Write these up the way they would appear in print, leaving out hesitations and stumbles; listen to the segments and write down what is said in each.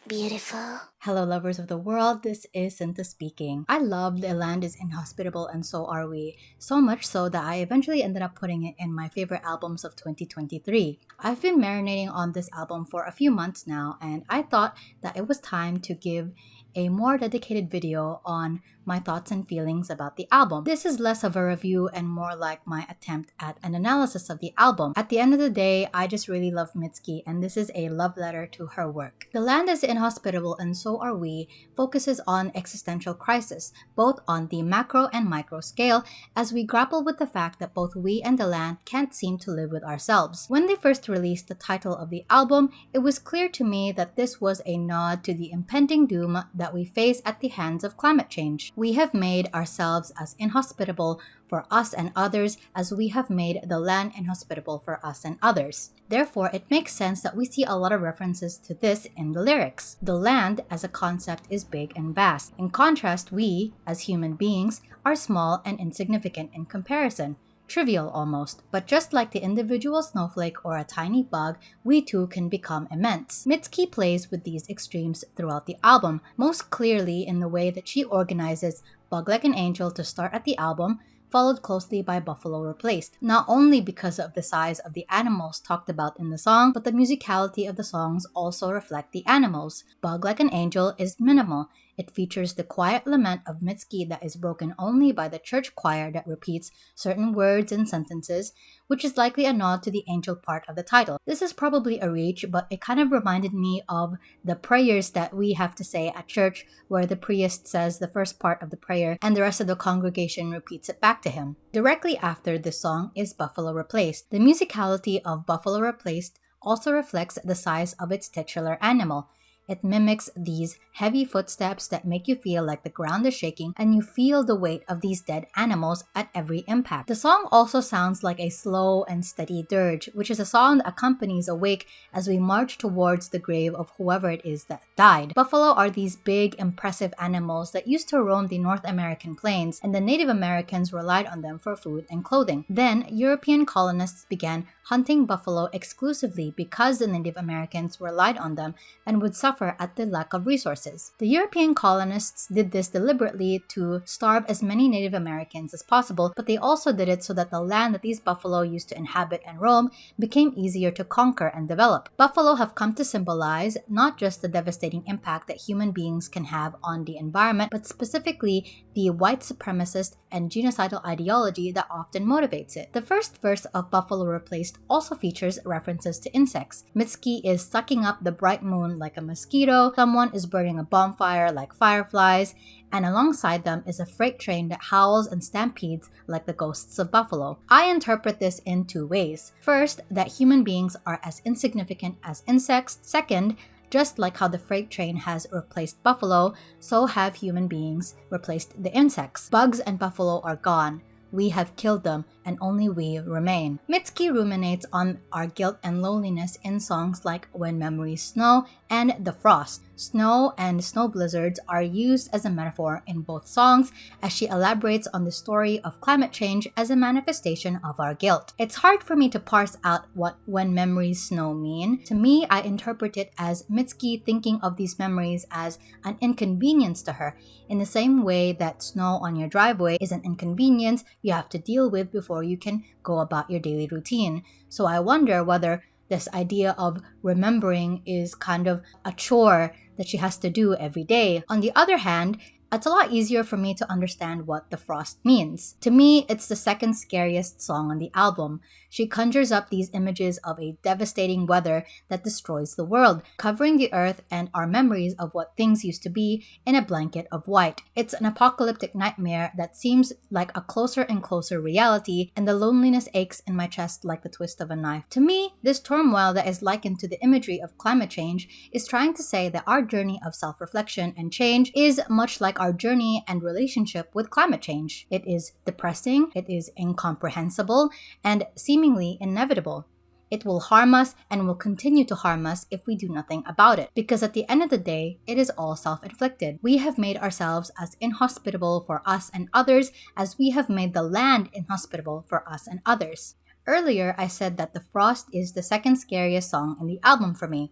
Beautiful. Hello, lovers of the world. This is Cinta speaking. I love The Land is Inhospitable and So Are We, so much so that I eventually ended up putting it in my favorite albums of 2023. I've been marinating on this album for a few months now, and I thought that it was time to give a more dedicated video on my thoughts and feelings about the album. This is less of a review and more like my attempt at an analysis of the album. At the end of the day, I just really love Mitski, and this is a love letter to her work. The Land is Inhospitable and So Are We focuses on existential crisis, both on the macro and micro scale, as we grapple with the fact that both we and the land can't seem to live with ourselves. When they first released the title of the album, it was clear to me that this was a nod to the impending doom that we face at the hands of climate change. We have made ourselves as inhospitable for us and others as we have made the land inhospitable for us and others. Therefore, it makes sense that we see a lot of references to this in the lyrics. The land as a concept is big and vast. In contrast, we, as human beings, are small and insignificant in comparison. Trivial almost, but just like the individual snowflake or a tiny bug, we too can become immense. Mitski plays with these extremes throughout the album, most clearly in the way that she organizes Bug Like an Angel to start at the album, followed closely by Buffalo Replaced, not only because of the size of the animals talked about in the song, but the musicality of the songs also reflect the animals. Bug Like an Angel is minimal. It features the quiet lament of Mitski that is broken only by the church choir that repeats certain words and sentences, which is likely a nod to the angel part of the title. This is probably a reach, but it kind of reminded me of the prayers that we have to say at church, where the priest says the first part of the prayer and the rest of the congregation repeats it back to him. Directly after this song is Buffalo Replaced. The musicality of Buffalo Replaced also reflects the size of its titular animal. It mimics these heavy footsteps that make you feel like the ground is shaking and you feel the weight of these dead animals at every impact. The song also sounds like a slow and steady dirge, which is a song that accompanies a wake as we march towards the grave of whoever it is that died. Buffalo are these big, impressive animals that used to roam the North American plains, and the Native Americans relied on them for food and clothing. Then, European colonists began hunting buffalo exclusively because the Native Americans relied on them and would suffer at the lack of resources. The European colonists did this deliberately to starve as many Native Americans as possible, but they also did it so that the land that these buffalo used to inhabit and roam became easier to conquer and develop. Buffalo have come to symbolize not just the devastating impact that human beings can have on the environment, but specifically the white supremacist and genocidal ideology that often motivates it. The first verse of Buffalo Replaced also features references to insects. Mitski is sucking up the bright moon like a mosquito, someone is burning a bonfire like fireflies, and alongside them is a freight train that howls and stampedes like the ghosts of buffalo. I interpret this in two ways. First, that human beings are as insignificant as insects. Second, just like how the freight train has replaced buffalo, so have human beings replaced the insects. Bugs and buffalo are gone. We have killed them, and only we remain. Mitski ruminates on our guilt and loneliness in songs like When Memories Snow and The Frost. Snow and snow blizzards are used as a metaphor in both songs as she elaborates on the story of climate change as a manifestation of our guilt. It's hard for me to parse out what When Memories Snow mean. To me, I interpret it as Mitski thinking of these memories as an inconvenience to her, in the same way that snow on your driveway is an inconvenience you have to deal with before you can go about your daily routine. So I wonder whether this idea of remembering is kind of a chore that she has to do every day. On the other hand, it's a lot easier for me to understand what The Frost means. To me, it's the second scariest song on the album. She conjures up these images of a devastating weather that destroys the world, covering the earth and our memories of what things used to be in a blanket of white. It's an apocalyptic nightmare that seems like a closer and closer reality, and the loneliness aches in my chest like the twist of a knife. To me, this turmoil that is likened to the imagery of climate change is trying to say that our journey of self-reflection and change is much like our journey and relationship with climate change. It is depressing, it is incomprehensible, and seemingly inevitable. It will harm us and will continue to harm us if we do nothing about it. Because at the end of the day, it is all self-inflicted. We have made ourselves as inhospitable for us and others as we have made the land inhospitable for us and others. Earlier, I said that The Frost is the second scariest song in the album for me.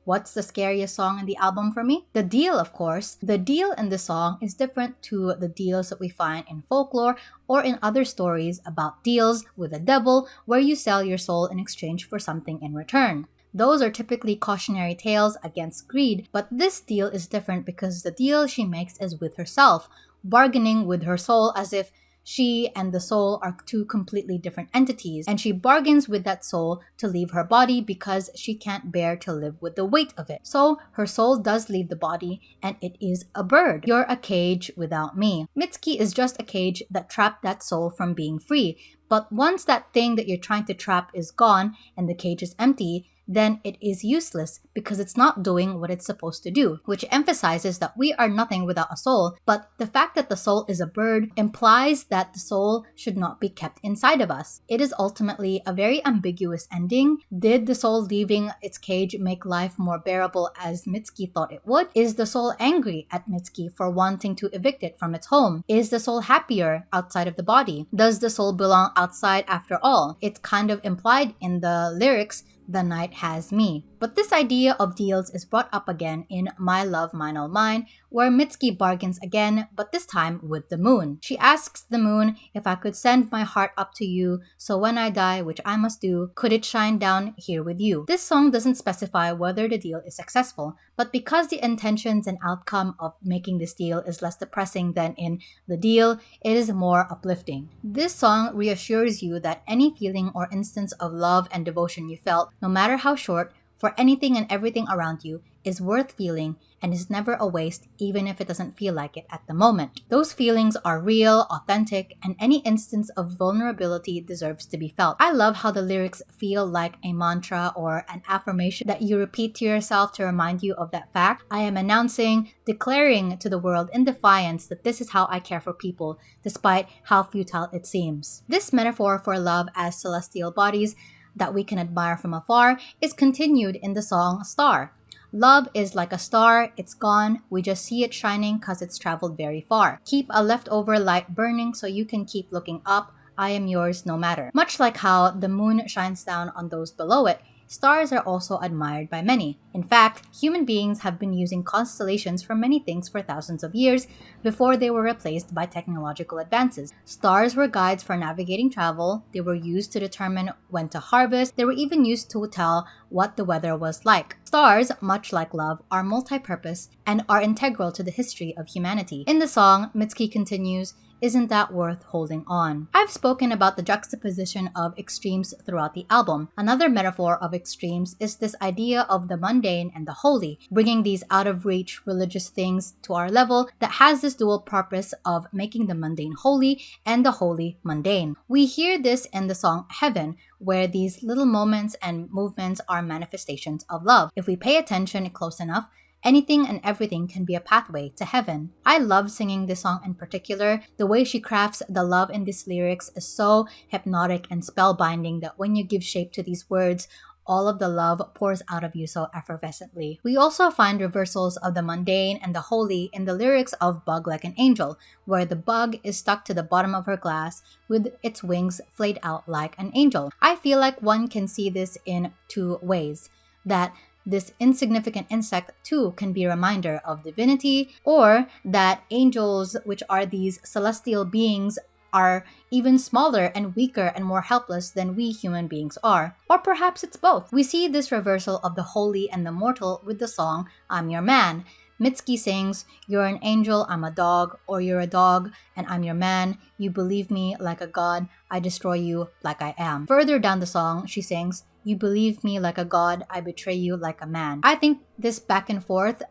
What's the scariest song in the album for me? The Deal, of course. The deal in the song is different to the deals that we find in folklore or in other stories about deals with the devil where you sell your soul in exchange for something in return. Those are typically cautionary tales against greed, but this deal is different because the deal she makes is with herself, bargaining with her soul as if she and the soul are two completely different entities, and she bargains with that soul to leave her body because she can't bear to live with the weight of it. So her soul does leave the body, and it is a bird. You're a cage without me. Mitski is just a cage that trapped that soul from being free. But once that thing that you're trying to trap is gone and the cage is empty, then it is useless because it's not doing what it's supposed to do, which emphasizes that we are nothing without a soul. But the fact that the soul is a bird implies that the soul should not be kept inside of us. It is ultimately a very ambiguous ending. Did the soul leaving its cage make life more bearable as Mitski thought it would? Is the soul angry at Mitski for wanting to evict it from its home? Is the soul happier outside of the body? Does the soul belong outside after all? It's kind of implied in the lyrics, "The night has me." But this idea of deals is brought up again in My Love, Mine, All Mine, where Mitski bargains again, but this time with the moon. She asks the moon, "If I could send my heart up to you, so when I die, which I must do, could it shine down here with you?" This song doesn't specify whether the deal is successful, but because the intentions and outcome of making this deal is less depressing than in The Deal, it is more uplifting. This song reassures you that any feeling or instance of love and devotion you felt, no matter how short, for anything and everything around you, is worth feeling and is never a waste even if it doesn't feel like it at the moment. Those feelings are real, authentic, and any instance of vulnerability deserves to be felt. I love how the lyrics feel like a mantra or an affirmation that you repeat to yourself to remind you of that fact. I am announcing, declaring to the world in defiance that this is how I care for people, despite how futile it seems. This metaphor for love as celestial bodies that we can admire from afar is continued in the song Star. Love is like a star, it's gone, we just see it shining cause it's traveled very far. Keep a leftover light burning so you can keep looking up, I am yours no matter. Much like how the moon shines down on those below it, stars are also admired by many. In fact, human beings have been using constellations for many things for thousands of years before they were replaced by technological advances. Stars were guides for navigating travel, they were used to determine when to harvest, they were even used to tell what the weather was like. Stars, much like love, are multi-purpose and are integral to the history of humanity. In the song, Mitski continues, "Isn't that worth holding on?" I've spoken about the juxtaposition of extremes throughout the album. Another metaphor of extremes is this idea of the mundane and the holy, bringing these out-of-reach religious things to our level that has this dual purpose of making the mundane holy and the holy mundane. We hear this in the song Heaven, where these little moments and movements are manifestations of love. If we pay attention close enough, anything and everything can be a pathway to heaven. I love singing this song in particular. The way she crafts the love in these lyrics is so hypnotic and spellbinding that when you give shape to these words, all of the love pours out of you so effervescently. We also find reversals of the mundane and the holy in the lyrics of Bug Like an Angel, where the bug is stuck to the bottom of her glass with its wings flayed out like an angel. I feel like one can see this in two ways. That this insignificant insect too can be a reminder of divinity, or that angels, which are these celestial beings, are even smaller and weaker and more helpless than we human beings are. Or perhaps it's both. We see this reversal of the holy and the mortal with the song I'm Your Man. Mitski sings, "You're an angel, I'm a dog," or "You're a dog and I'm your man. You believe me like a god, I destroy you like I am." Further down the song, she sings, "You believe me like a god, I betray you like a man." I think this back and forth,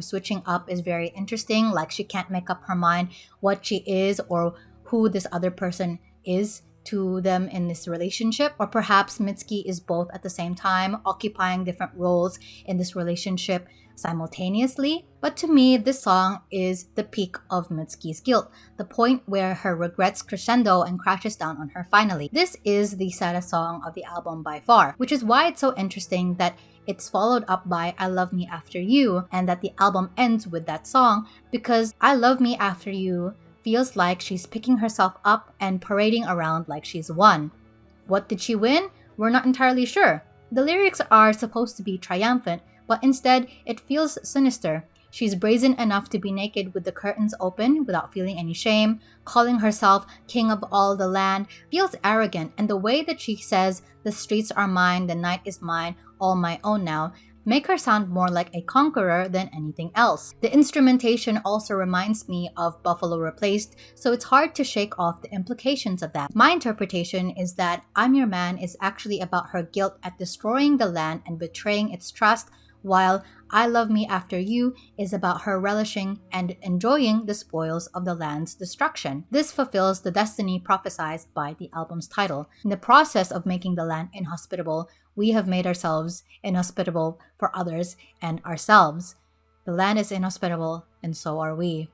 switching up is very interesting. Like she can't make up her mind what she is or who this other person is to them in this relationship. Or perhaps Mitski is both at the same time, occupying different roles in this relationship simultaneously. But to me, this song is the peak of Mitski's guilt, the point where her regrets crescendo and crashes down on her finally. This is the saddest song of the album by far, which is why it's so interesting that it's followed up by I Love Me After You, and that the album ends with that song, because I Love Me After You feels like she's picking herself up and parading around like she's won. What did she win? We're not entirely sure. The lyrics are supposed to be triumphant, but instead it feels sinister. She's brazen enough to be naked with the curtains open without feeling any shame. Calling herself king of all the land feels arrogant, and the way that she says, "The streets are mine, the night is mine, all my own now," make her sound more like a conqueror than anything else. The instrumentation also reminds me of Buffalo Replaced, so it's hard to shake off the implications of that. My interpretation is that I'm Your Man is actually about her guilt at destroying the land and betraying its trust, while I Love Me After You is about her relishing and enjoying the spoils of the land's destruction. This fulfills the destiny prophesied by the album's title. In the process of making the land inhospitable, we have made ourselves inhospitable for others and ourselves. The land is inhospitable, and so are we.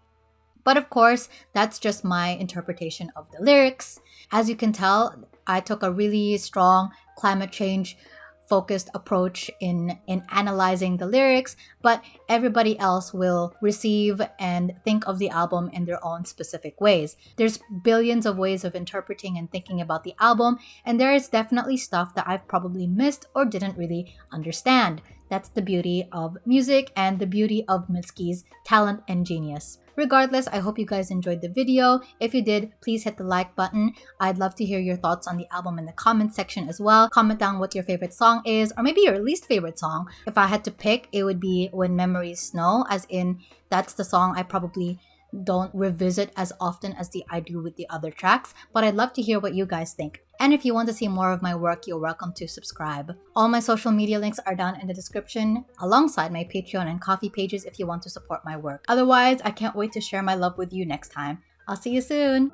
But of course, that's just my interpretation of the lyrics. As you can tell, I took a really strong climate change focused approach in analyzing the lyrics, but everybody else will receive and think of the album in their own specific ways. There's billions of ways of interpreting and thinking about the album, and there is definitely stuff that I've probably missed or didn't really understand. That's the beauty of music and the beauty of Mitski's talent and genius. Regardless, I hope you guys enjoyed the video. If you did, please hit the like button. I'd love to hear your thoughts on the album in the comment section as well. Comment down what your favorite song is, or maybe your least favorite song. If I had to pick, it would be When Memories Snow, as in that's the song I probably don't revisit as often as I do with the other tracks, but I'd love to hear what you guys think. And if you want to see more of my work, you're welcome to subscribe. All my social media links are down in the description, alongside my Patreon and Ko-fi pages if you want to support my work. Otherwise, I can't wait to share my love with you next time. I'll see you soon!